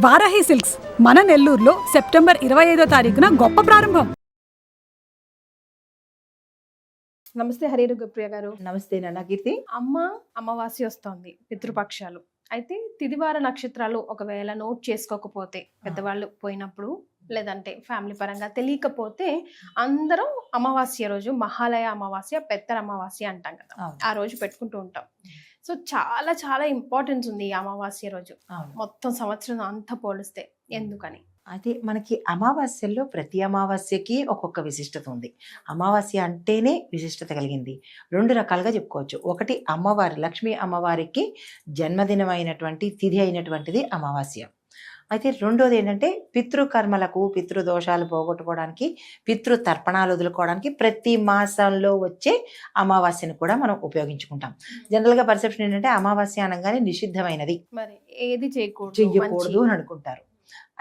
Varahi silks మన నెల్లూరులో September 25వ తారీఖున గొప్ప ప్రారంభం. నమస్తే హరిరు గుప్రియ గారు. నమస్తే నాన్న కీర్తి. అమావాస్య వస్తోంది, పితృపక్షాలు. అయితే తిదివార నక్షత్రాలు ఒకవేళ నోట్ చేసుకోకపోతే, పెద్దవాళ్ళు పోయినప్పుడు లేదంటే ఫ్యామిలీ పరంగా తెలియకపోతే, అందరం అమావాస్య రోజు మహాలయ అమావాస్య, పెత్తర అమావాస్య అంటాం కదా, ఆ రోజు పెట్టుకుంటూ ఉంటాం. సో చాలా చాలా ఇంపార్టెన్స్ ఉంది ఈ అమావాస్య రోజు, మొత్తం సంవత్సరం అంతా పోలిస్తే. ఎందుకని? అయితే మనకి అమావాస్యల్లో ప్రతి అమావాస్యకి ఒక్కొక్క విశిష్టత ఉంది. అమావాస్య అంటేనే విశిష్టత కలిగింది. రెండు రకాలుగా చెప్పుకోవచ్చు. ఒకటి, అమ్మవారి లక్ష్మీ అమ్మవారికి జన్మదినమైనటువంటి తిథి అయినటువంటిది అమావాస్య. అయితే రెండోది ఏంటంటే, పితృకర్మలకు, పితృదోషాలు పోగొట్టుకోవడానికి, పితృతర్పణాలు వదులుకోవడానికి ప్రతి మాసంలో వచ్చే అమావాస్యను కూడా మనం ఉపయోగించుకుంటాం. జనరల్గా పర్సెప్షన్ ఏంటంటే, అమావాస్య అనగానే నిషిద్ధమైనది, మరి ఏది చెయ్యకూడదు అని అనుకుంటారు.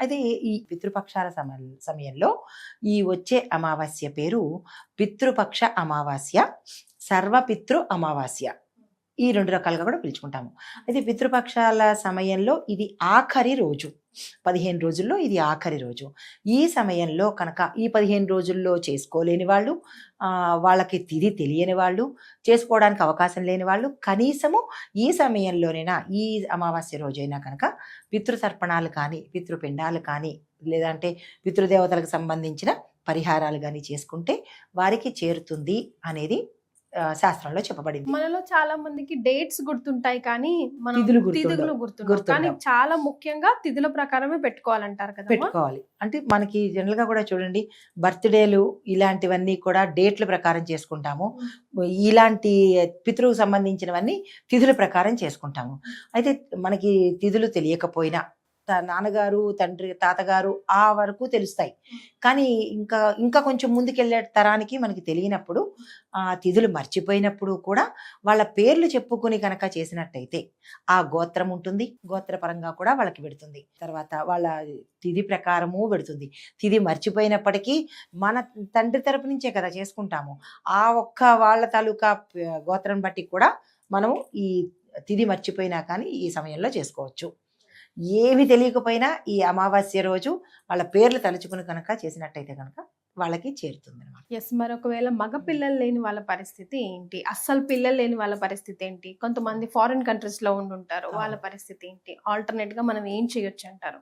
అయితే ఈ పితృపక్షాల సమయంలో ఈ వచ్చే అమావాస్య పేరు పితృపక్ష అమావాస్య, సర్వపితృ అమావాస్య. ఈ రెండు రకాలుగా కూడా పిలుచుకుంటాము. అయితే పితృపక్షాల సమయంలో ఇది ఆఖరి రోజు, 15 రోజుల్లో ఇది ఆఖరి రోజు. ఈ సమయంలో కనుక ఈ 15 రోజుల్లో చేసుకోలేని వాళ్ళు, వాళ్ళకి తిథి తెలియని వాళ్ళు, చేసుకోవడానికి అవకాశం లేని వాళ్ళు, కనీసము ఈ సమయంలోనైనా, ఈ అమావాస్య రోజైనా కనుక పితృతర్పణాలు కానీ, పితృపిండాలు కానీ, లేదంటే పితృదేవతలకు సంబంధించిన పరిహారాలు కానీ చేసుకుంటే వారికి చేరుతుంది అనేది శాస్త్రంలో చెప్పబడింది. మనలో చాలా మందికి డేట్స్ గుర్తుంటాయి కానీ తిథులు గుర్తుంటాయి. కానీ చాలా ముఖ్యంగా తిథుల ప్రకారమే పెట్టుకోవాలంటారు కదా. పెట్టుకోవాలి అంటే మనకి జనరల్ గా కూడా చూడండి, బర్త్డేలు ఇలాంటివన్నీ కూడా డేట్ల ప్రకారం చేసుకుంటాము. ఇలాంటి పితృకు సంబంధించినవన్నీ తిథుల ప్రకారం చేసుకుంటాము. అయితే మనకి తిథులు తెలియకపోయినా, నాన్నగారు, తండ్రి, తాతగారు ఆ వరకు తెలుస్తాయి. కానీ ఇంకా కొంచెం ముందుకెళ్ళే తరానికి మనకి తెలియనప్పుడు, ఆ తిథులు మర్చిపోయినప్పుడు కూడా వాళ్ళ పేర్లు చెప్పుకుని కనుక చేసినట్టయితే ఆ గోత్రం ఉంటుంది, గోత్రపరంగా కూడా వాళ్ళకి పెడుతుంది. తర్వాత వాళ్ళ తిథి ప్రకారము పెడుతుంది. తిథి మర్చిపోయినప్పటికీ మన తండ్రి తరపు నుంచే కదా చేసుకుంటాము, ఆ ఒక్క వాళ్ళ తాలూకా గోత్రం బట్టి కూడా మనము ఈ తిథి మర్చిపోయినా కానీ ఈ సమయంలో చేసుకోవచ్చు. ఏమి తెలియకపోయినా ఈ అమావాస్య రోజు వాళ్ళ పేర్లు తలుచుకుని కనుక చేసినట్టయితే కనుక వాళ్ళకి చేరుతుంది అనమాట. ఎస్. మరి ఒకవేళ మగ పిల్లలు లేని వాళ్ళ పరిస్థితి ఏంటి? అస్సలు పిల్లలు లేని వాళ్ళ పరిస్థితి ఏంటి? కొంతమంది ఫారిన్ కంట్రీస్ లో ఉండుంటారు, వాళ్ళ పరిస్థితి ఏంటి? ఆల్టర్నేట్ గా మనం ఏం చేయొచ్చు అంటారు?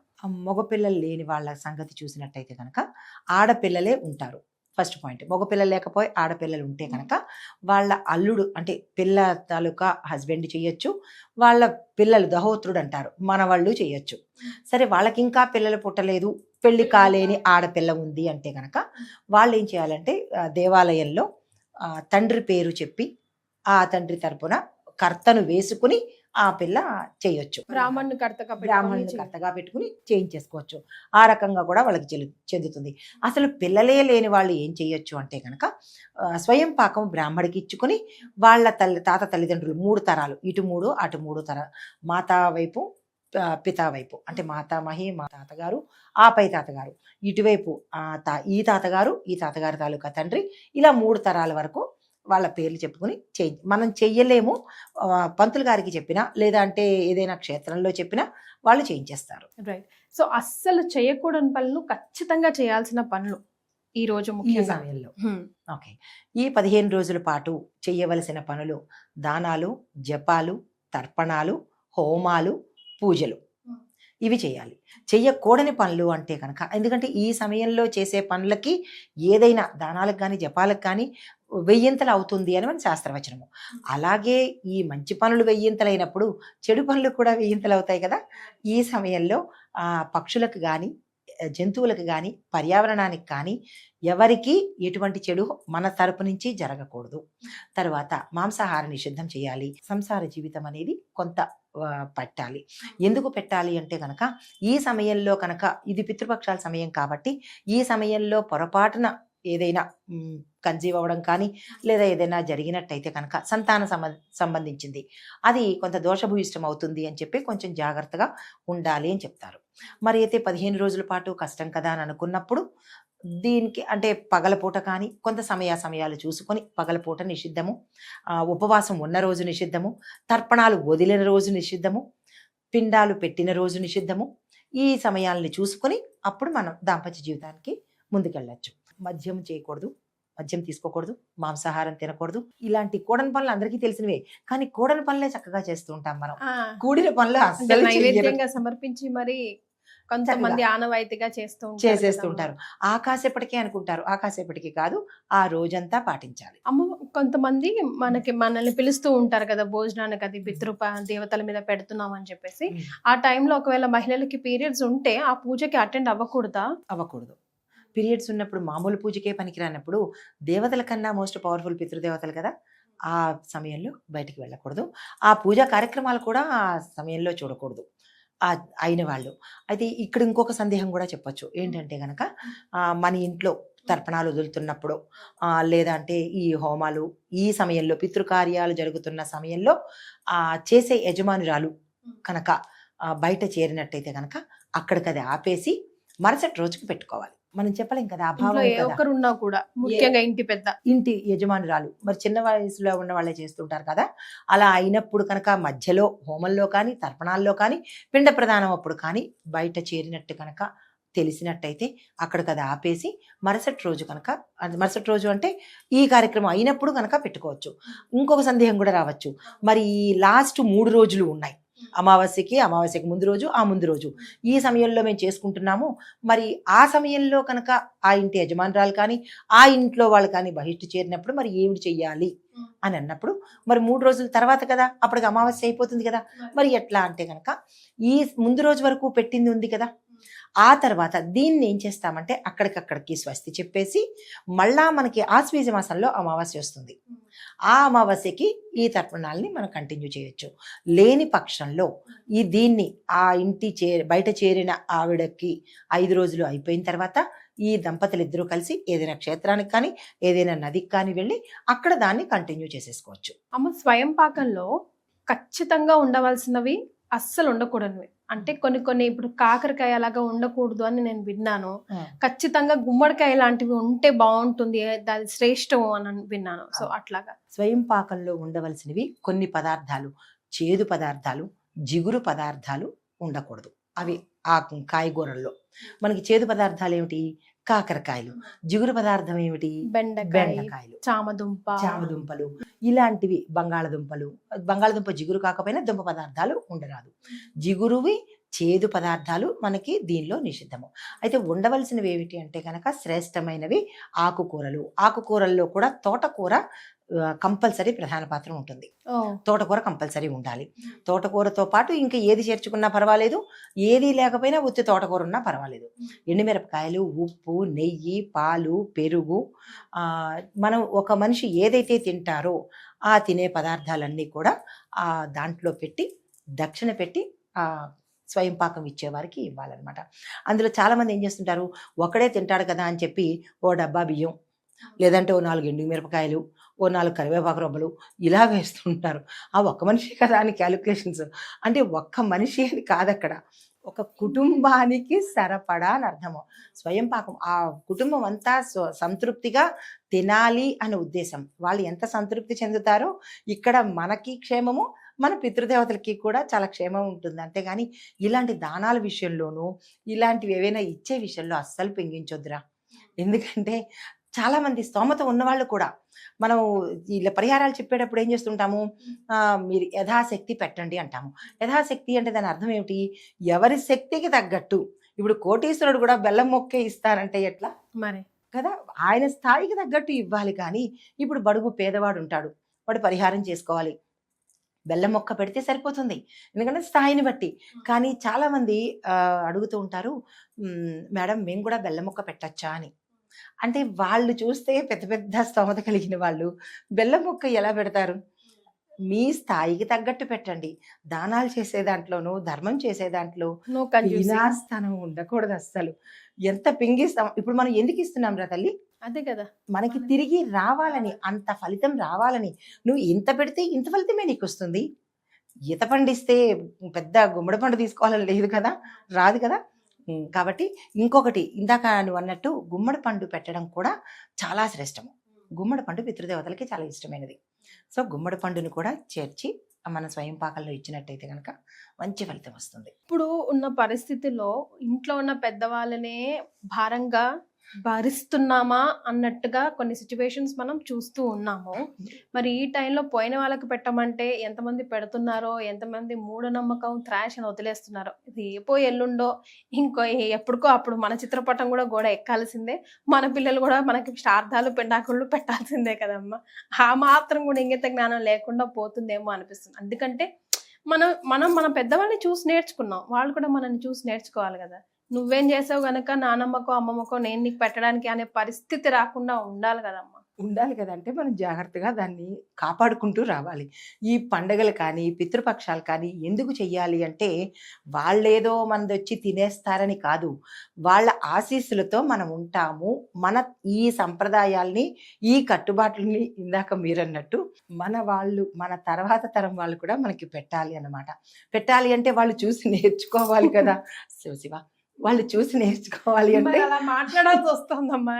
మగపిల్లలు లేని వాళ్ళ సంగతి చూసినట్టయితే కనుక ఆడపిల్లలే ఉంటారు. ఫస్ట్ పాయింట్, మగపిల్లలు లేకపోయి ఆడపిల్లలు ఉంటే కనుక వాళ్ళ అల్లుడు అంటే పిల్ల తాలూకా హస్బెండ్ చేయొచ్చు, వాళ్ళ పిల్లలు దహోత్రుడు అంటారు, మన వాళ్ళు చేయొచ్చు. సరే, వాళ్ళకి ఇంకా పిల్లలు పుట్టలేదు, పెళ్లి కాలేని ఆడపిల్ల ఉంది అంటే కనుక వాళ్ళు ఏం చేయాలంటే, దేవాలయంలో తండ్రి పేరు చెప్పి ఆ తండ్రి తరపున కర్తను వేసుకుని ఆ పిల్ల చేయొచ్చు. బ్రాహ్మణుని కర్తగా పెట్టుకుని చేయించేసుకోవచ్చు. ఆ రకంగా కూడా వాళ్ళకి చెందుతుంది. అసలు పిల్లలే లేని వాళ్ళు ఏం చేయొచ్చు అంటే కనుక, స్వయం పాకం బ్రాహ్మడికి ఇచ్చుకుని వాళ్ళ తాత తల్లిదండ్రులు 3 తరాలు, ఇటు 3 అటు 3 తరాలు, మాతా వైపు పితా వైపు అంటే మాతామహి, మా తాతగారు, ఆ పై తాతగారు, ఇటువైపు ఈ తాతగారు, ఈ తాతగారి తాలూకా తండ్రి, ఇలా 3 తరాల వరకు వాళ్ళ పేర్లు చెప్పుకుని మనం చెయ్యలేము, పంతులు గారికి చెప్పినా లేదా అంటే ఏదైనా క్షేత్రంలో చెప్పినా వాళ్ళు చేయించేస్తారు. రైట్. సో అస్సలు చేయకూడని పనులు, ఖచ్చితంగా చేయాల్సిన పనులు ఈ రోజు ముఖ్య సమయంలో. ఓకే, ఈ 15 రోజుల పాటు చేయవలసిన పనులు: దానాలు, జపాలు, తర్పణాలు, హోమాలు, పూజలు. ఇవి చేయాలి. చెయ్యకూడని పనులు అంటే కనుక, ఎందుకంటే ఈ సమయంలో చేసే పనులకి ఏదైనా దానాలకు కానీ జపాలకు కానీ 1000 అవుతుంది అని మన శాస్త్రవచనము. అలాగే ఈ మంచి పనులు 1000 చెడు పనులు కూడా 1000 అవుతాయి కదా. ఈ సమయంలో పక్షులకు కానీ, జంతువులకు కానీ, పర్యావరణానికి కానీ ఎవరికి ఎటువంటి చెడు మన తరపు నుంచి జరగకూడదు. తర్వాత మాంసాహార నిషిద్ధం చేయాలి. సంసార జీవితం అనేది కొంత పెట్టాలి. ఎందుకు పెట్టాలి అంటే కనుక, ఈ సమయంలో కనుక ఇది పితృపక్షాల సమయం కాబట్టి, ఈ సమయంలో పొరపాటున ఏదైనా కన్సీవ్ అవ్వడం కానీ లేదా ఏదైనా జరిగినట్టయితే కనుక సంతాన సంబంధించింది అది కొంత దోషభూయిష్టం అవుతుంది అని చెప్పి కొంచెం జాగ్రత్తగా ఉండాలి అని చెప్తారు. మరి అయితే 15 రోజుల పాటు కష్టం కదా అని అనుకున్నప్పుడు, దీనికి అంటే పగలపూట కానీ కొంత సమయాలు చూసుకొని పగలపూట నిషిద్ధము, ఉపవాసం ఉన్న రోజు నిషిద్ధము, తర్పణాలు వదిలిన రోజు నిషిద్ధము, పిండాలు పెట్టిన రోజు నిషిద్ధము, ఈ సమయాల్ని చూసుకొని అప్పుడు మనం దాంపత్య జీవితానికి ముందుకెళ్ళచ్చు. మద్యం చేయకూడదు, మద్యం తీసుకోకూడదు, మాంసాహారం తినకూడదు. ఇలాంటి కూడని పనులు అందరికీ తెలిసినవే, కానీ కూడని పనులే చక్కగా చేస్తూ ఉంటాం మనం. కూడిన పనులు అంటే అస్సలు నైవేద్యంగా సమర్పించి మరి కొంతమంది ఆనవాయితీగా చేసేస్తూ ఉంటారు. ఆకాశపటికే అనుకుంటారు, ఆకాశపటికి కాదు, ఆ రోజంతా పాటించాలి. అమ్మ కొంతమంది మనల్ని పిలుస్తూ ఉంటారు కదా భోజనానికి, అది దేవతల మీద పెడుతున్నాం అని చెప్పేసి. ఆ టైంలో ఒకవేళ మహిళలకి పీరియడ్స్ ఉంటే ఆ పూజకి అటెండ్ అవ్వకూడదా? అవ్వకూడదు. పీరియడ్స్ ఉన్నప్పుడు మామూలు పూజకే పనికిరానప్పుడు దేవతల కన్నా మోస్ట్ పవర్ఫుల్ పితృదేవతలు కదా, ఆ సమయంలో బయటికి వెళ్ళకూడదు. ఆ పూజా కార్యక్రమాలు కూడా ఆ సమయంలో చూడకూడదు అయిన వాళ్ళు. అయితే ఇక్కడ ఇంకొక సందేహం కూడా చెప్పొచ్చు. ఏంటంటే గనక మన ఇంట్లో తర్పణాలు వదులుతున్నప్పుడు లేదంటే ఈ హోమాలు ఈ సమయంలో పితృకార్యాలు జరుగుతున్న సమయంలో చేసే యజమానురాలు కనుక బయట చేరినట్టయితే కనుక అక్కడికి అది ఆపేసి మరుసటి రోజుకి పెట్టుకోవాలి. మనం చెప్పలేం కదా, ఒకరున్నా కూడా, ముఖ్యంగా ఇంటి యజమానురాలు మరి చిన్న వయసులో ఉన్న వాళ్ళే చేస్తుంటారు కదా, అలా అయినప్పుడు కనుక మధ్యలో హోమంలో కానీ తర్పణాల్లో కానీ పిండ ప్రదానం అప్పుడు కానీ బయట చేరినట్టు కనుక తెలిసినట్టయితే అక్కడికి అది ఆపేసి మరుసటి రోజు కనుక, మరుసటి రోజు అంటే ఈ కార్యక్రమం అయినప్పుడు కనుక పెట్టుకోవచ్చు. ఇంకొక సందేహం కూడా రావచ్చు, మరి ఈ లాస్ట్ 3 రోజులు ఉన్నాయి, అమావాస్యకి ముందు రోజు, ఆ ముందు రోజు, ఈ సమయంలో మేము చేసుకుంటున్నాము, మరి ఆ సమయంలో కనుక ఆ ఇంటి యజమానురాలు కానీ ఆ ఇంట్లో వాళ్ళు కానీ బహిష్టు చేరినప్పుడు మరి ఏమిటి చెయ్యాలి అని అన్నప్పుడు, మరి 3 రోజుల తర్వాత కదా, అప్పటికి అమావాస్య అయిపోతుంది కదా, మరి ఎట్లా అంటే కనుక ఈ ముందు రోజు వరకు పెట్టింది ఉంది కదా, ఆ తర్వాత దీన్ని ఏం చేస్తామంటే అక్కడికక్కడికి స్వస్తి చెప్పేసి మళ్ళా మనకి ఆశ్వీజ మాసంలో అమావాస్య వస్తుంది. ఆ అమావాస్యకి ఈ తర్పణాలని మనం కంటిన్యూ చేయొచ్చు. లేని పక్షంలో దీన్ని ఆ ఇంటి బయట చేరిన ఆవిడకి 5 రోజులు అయిపోయిన తర్వాత ఈ దంపతులు ఇద్దరూ కలిసి ఏదైనా క్షేత్రానికి కానీ ఏదైనా నదికి కానీ వెళ్ళి అక్కడ దాన్ని కంటిన్యూ చేసేసుకోవచ్చు. అమ్మ, స్వయం పాకంలో ఖచ్చితంగా ఉండవలసినవి అస్సలు ఉండకూడనివి అంటే కొన్ని ఇప్పుడు కాకరకాయ అలాగా ఉండకూడదు అని నేను విన్నాను. ఖచ్చితంగా గుమ్మడికాయ లాంటివి ఉంటే బాగుంటుంది, అది శ్రేష్టం అని విన్నాను. సో అట్లాగా స్వయం పాకంలో ఉండవలసినవి కొన్ని పదార్థాలు, చేదు పదార్థాలు, జిగురు పదార్థాలు ఉండకూడదు. అవి ఆ కాయగూరల్లో మనకి చేదు పదార్థాలు ఏమిటి? కాకరకాయలు. జిగురు పదార్థం ఏమిటి? బెండకాయలు, చామదుంపలు, ఇలాంటివి. బంగాళదుంప జిగురు కాకపోయినా దుంప పదార్థాలు ఉండరాదు. జిగురువి చేదు పదార్థాలు మనకి దీనిలో నిషిద్ధము. అయితే ఉండవలసినవి ఏమిటి అంటే కనుక శ్రేష్టమైనవి ఆకుకూరల్లో కూడా తోటకూర కంపల్సరీ ప్రధాన పాత్ర ఉంటుంది. తోటకూర కంపల్సరీ ఉండాలి. తోటకూరతో పాటు ఇంకా ఏది చేర్చుకున్నా పర్వాలేదు, ఏది లేకపోయినా ఉత్తి తోటకూర ఉన్నా పర్వాలేదు. ఎండుమిరపకాయలు, ఉప్పు, నెయ్యి, పాలు, పెరుగు, మనం ఒక మనిషి ఏదైతే తింటారో ఆ తినే పదార్థాలన్నీ కూడా దాంట్లో పెట్టి దక్షిణ పెట్టి స్వయం పాకం ఇచ్చేవారికి ఇవ్వాలన్నమాట. అందులో చాలామంది ఏం చేస్తుంటారు, ఒకడే తింటాడు కదా అని చెప్పి ఓ డబ్బా బియ్యం, లేదంటే ఓ 4 ఎండుమిరపకాయలు, ఓ 4 కరివేపాకు రొబ్బలు ఇలా వేస్తుంటారు. ఆ ఒక్క మనిషి కదా అని క్యాలిక్యులేషన్స్. అంటే ఒక్క మనిషి అని కాదు, అక్కడ ఒక కుటుంబానికి సరిపడా అని అర్థము. స్వయం పాకం ఆ కుటుంబం అంతా సంతృప్తిగా తినాలి అనే ఉద్దేశం. వాళ్ళు ఎంత సంతృప్తి చెందుతారో ఇక్కడ మనకి క్షేమము, మన పితృదేవతలకి కూడా చాలా క్షేమం ఉంటుంది. అంతేగాని ఇలాంటి దానాల విషయంలోనూ ఇలాంటివి ఏవైనా ఇచ్చే విషయంలో అస్సలు పెంగించొద్దురా. ఎందుకంటే చాలామంది స్తోమత ఉన్నవాళ్ళు కూడా మనం ఇలా పరిహారాలు చెప్పేటప్పుడు ఏం చేస్తుంటాము, మీరు యథాశక్తి పెట్టండి అంటాము. యథాశక్తి అంటే దాని అర్థం ఏమిటి? ఎవరి శక్తికి తగ్గట్టు. ఇప్పుడు కోటీశ్వరుడు కూడా బెల్లం మొక్కే ఇస్తారంటే ఎట్లా మరి కదా, ఆయన స్థాయికి తగ్గట్టు ఇవ్వాలి. కానీ ఇప్పుడు బడుగు పేదవాడు ఉంటాడు, వాడు పరిహారం చేసుకోవాలి, బెల్లం మొక్క పెడితే సరిపోతుంది, ఎందుకంటే స్థాయిని బట్టి. కానీ చాలామంది అడుగుతూ ఉంటారు, మేడం మేము కూడా బెల్లం మొక్క పెట్టచ్చా అని. అంటే వాళ్ళు చూస్తే పెద్ద పెద్ద స్తోమత కలిగిన వాళ్ళు బెల్లం మొక్క ఎలా పెడతారు? మీ స్థాయికి తగ్గట్టు పెట్టండి. దానాలు చేసే దాంట్లోనూ ధర్మం చేసే దాంట్లో వినాస్థానం ఉండకూడదు అస్సలు. ఎంత పింగిస్తాం. ఇప్పుడు మనం ఎందుకు ఇస్తున్నాం రా తల్లి? అదే కదా, మనకి తిరిగి రావాలని, అంత ఫలితం రావాలని. నువ్వు ఇంత పెడితే ఇంత ఫలితమే నీకు వస్తుంది. ఈత పండిస్తే పెద్ద గుమ్మడి పండు తీసుకోవాలని లేదు కదా, రాదు కదా. కాబట్టి ఇంకొకటి, ఇందాక నువ్వు అన్నట్టు గుమ్మడి పండు పెట్టడం కూడా చాలా శ్రేష్టము. గుమ్మడి పండు పితృదేవతలకి చాలా ఇష్టమైనది. సో గుమ్మడి పండుని కూడా చేర్చి మన స్వయం పాకంలో ఇచ్చినట్టయితే కనుక మంచి ఫలితం వస్తుంది. ఇప్పుడు ఉన్న పరిస్థితిలో ఇంట్లో ఉన్న పెద్దవాళ్ళనే భారంగా భరిస్తున్నామా అన్నట్టుగా కొన్ని సిచ్యువేషన్స్ మనం చూస్తూ ఉన్నాము. మరి ఈ టైంలో పోయిన వాళ్ళకి పెట్టమంటే ఎంతమంది పెడుతున్నారో, ఎంతమంది మూఢనమ్మకం త్రాష్ అని వదిలేస్తున్నారో. ఇది ఏపో ఎల్లుండో ఇంకో ఎప్పటికో అప్పుడు మన చిత్రపటం కూడా గోడ ఎక్కాల్సిందే, మన పిల్లలు కూడా మనకి శ్రాద్ధాలు పెండాకుళ్ళు పెట్టాల్సిందే కదమ్మా. ఆ మాత్రం కూడా ఇంగిత జ్ఞానం లేకుండా పోతుందేమో అనిపిస్తుంది. ఎందుకంటే మనం మన పెద్దవాళ్ళని చూసి నేర్చుకున్నాం, వాళ్ళు కూడా మనల్ని చూసి నేర్చుకోవాలి కదా. నువ్వేం చేసావు గనక నానమ్మకో అమ్మమ్మకో నేను నీకు పెట్టడానికి అనే పరిస్థితి రాకుండా ఉండాలి కదమ్మా. ఉండాలి కదంటే మనం జాగ్రత్తగా దాన్ని కాపాడుకుంటూ రావాలి. ఈ పండగలు కానీ పితృపక్షాలు కానీ ఎందుకు చెయ్యాలి అంటే వాళ్ళేదో మనది వచ్చి తినేస్తారని కాదు, వాళ్ళ ఆశీస్సులతో మనం ఉంటాము. మన ఈ సంప్రదాయాల్ని ఈ కట్టుబాట్లని ఇందాక మీరన్నట్టు మన వాళ్ళు మన తర్వాత తరం వాళ్ళు కూడా మనకి పెట్టాలి అన్నమాట. పెట్టాలి అంటే వాళ్ళు చూసి నేర్చుకోవాలి కదా శివ, వాళ్ళు చూసి నేర్చుకోవాలి అంటే అలా మాట్లాడాల్సి వస్తుందమ్మా.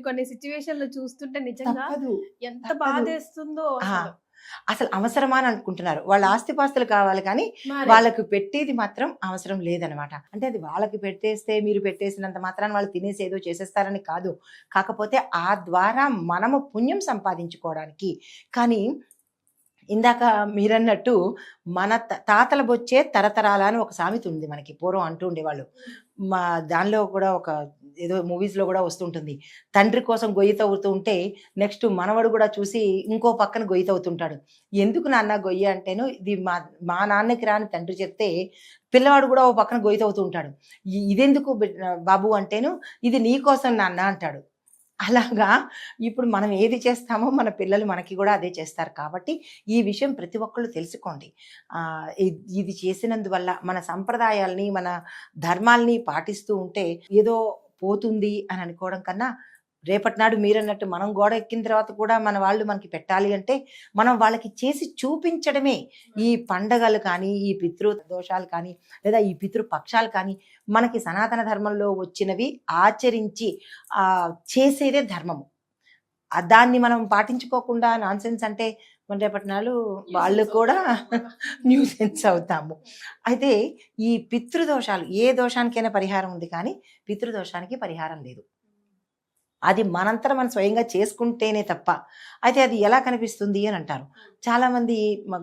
కొన్ని సిచ్యువేషన్లు చూస్తుంటే నిజంగా ఎంత బాధేస్తుందో. అసలు అవసరమా అని అనుకుంటున్నారు. వాళ్ళ ఆస్తిపాస్తులు కావాలి కానీ వాళ్ళకు పెట్టేది మాత్రం అవసరం లేదనమాట. అంటే అది వాళ్ళకి పెట్టేస్తే మీరు పెట్టేసినంత మాత్రాన్ని వాళ్ళు తినేసి ఏదో చేసేస్తారని కాదు, కాకపోతే ఆ ద్వారా మనము పుణ్యం సంపాదించుకోవడానికి. కానీ ఇందాక మీరన్నట్టు మన తాతల బొచ్చే తరతరాల అని ఒక సామెత ఉంది మనకి, పూర్వం అంటూ ఉండేవాళ్ళు. మా దానిలో కూడా ఒక ఏదో మూవీస్లో కూడా వస్తుంటుంది, తండ్రి కోసం గొయ్యి తవ్వుతూ ఉంటే నెక్స్ట్ మనవడు కూడా చూసి ఇంకో పక్కన గొయ్యి తవ్వుతుంటాడు. ఎందుకు నాన్న గొయ్యి అంటేను ఇది మా నాన్నకి రాని తండ్రి చెప్తే పిల్లవాడు కూడా ఓ పక్కన గొయ్యి తవ్వుతూ ఉంటాడు. ఇదెందుకు బాబు అంటేను ఇది నీ కోసం నాన్న అంటాడు. అలాగా ఇప్పుడు మనం ఏది చేస్తామో మన పిల్లలు మనకి కూడా అదే చేస్తారు. కాబట్టి ఈ విషయం ప్రతి ఒక్కళ్ళు తెలుసుకోండి. ఇది చేసినందువల్ల మన సంప్రదాయాల్ని మన ధర్మాల్ని పాటిస్తూ ఉంటే ఏదో పోతుంది అని అనుకోవడం కన్నా, రేపటి నాడు మీరన్నట్టు మనం గోడ ఎక్కిన తర్వాత కూడా మన వాళ్ళు మనకి పెట్టాలి అంటే మనం వాళ్ళకి చేసి చూపించడమే. ఈ పండగలు కానీ ఈ పితృ దోషాలు కానీ లేదా ఈ పితృపక్షాలు కానీ మనకి సనాతన ధర్మంలో వచ్చినవి ఆచరించి చేసేదే ధర్మము. దాన్ని మనం పాటించుకోకుండా నాన్సెన్స్ అంటే మన రేపటి నాడు వాళ్ళు కూడా న్యూసెన్స్ అవుతాము. అయితే ఈ పితృదోషాలు, ఏ దోషానికైనా పరిహారం ఉంది కానీ పితృదోషానికి పరిహారం లేదు. అది మనంతట మనం స్వయంగా చేసుకుంటేనే తప్ప. అయితే అది ఎలా కనిపిస్తుంది అని అంటారు చాలామంది,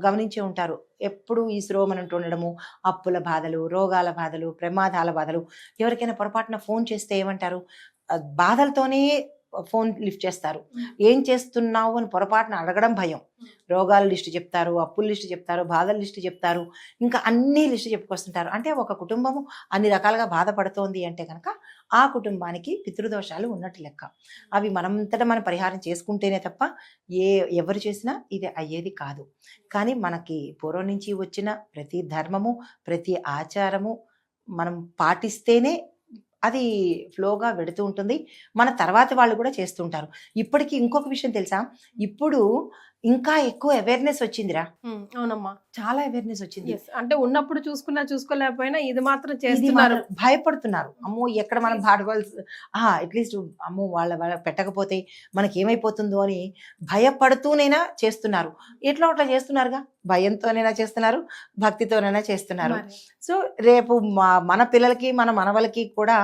గమనించే ఉంటారు. ఎప్పుడు ఈ శ్రోమనంటూ ఉండడము, అప్పుల బాధలు, రోగాల బాధలు, ప్రమాదాల బాధలు. ఎవరికైనా పొరపాటున ఫోన్ చేస్తే ఏమంటారు, బాధలతోనే ఫోన్ లిఫ్ట్ చేస్తారు. ఏం చేస్తున్నావు అని పొరపాటున అడగడం భయం. రోగాల లిస్టు చెప్తారు, అప్పుల లిస్టు చెప్తారు, బాధల లిస్టు చెప్తారు, ఇంకా అన్ని లిస్టు చెప్పుకొస్తుంటారు. అంటే ఒక కుటుంబము అన్ని రకాలుగా బాధపడుతోంది అంటే కనుక ఆ కుటుంబానికి పితృదోషాలు ఉన్నట్టు లెక్క. అవి మనంతటా మనం పరిహారం చేసుకుంటేనే తప్ప ఎవరు చేసినా ఇది అయ్యేది కాదు. కానీ మనకి పూర్వం నుంచి వచ్చిన ప్రతి ధర్మము, ప్రతి ఆచారము మనం పాటిస్తేనే అది ఫ్లోగా వెడుతూ ఉంటుంది. మన తర్వాత వాళ్ళు కూడా చేస్తుంటారు. ఇప్పటికీ ఇంకొక విషయం తెలుసా, ఇప్పుడు ఇంకా ఎక్కువ అవేర్నెస్ వచ్చిందిరా. అవునమ్మా, చాలా అవేర్నెస్ వచ్చింది. అంటే ఉన్నప్పుడు చూసుకోలేకపోయినా ఇది మాత్రం చేస్తున్నారు. భయపడుతున్నారు, అమ్మో ఎక్కడ మనం పాడవలసి అట్లీస్ట్ అమ్మో వాళ్ళ పెట్టకపోతే మనకి ఏమైపోతుందో అని భయపడుతూనైనా చేస్తున్నారు. ఎట్లా అట్లా చేస్తున్నారుగా, భయంతోనైనా చేస్తున్నారు, భక్తితోనైనా చేస్తున్నారు. సో రేపు మన పిల్లలకి మన మనవలకి కూడా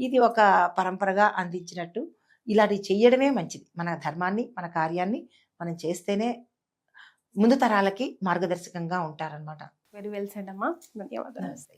ఇది ఒక పరంపరగా అందించినట్టు ఇలాంటివి చెయ్యడమే మంచిది. మన ధర్మాన్ని మన కార్యాన్ని మనం చేస్తేనే ముందు తరాలకి మార్గదర్శకంగా ఉంటారనమాట. వెరీ వెల్ సెడ్ అమ్మా, ధన్యవాదాలు. నమస్తే.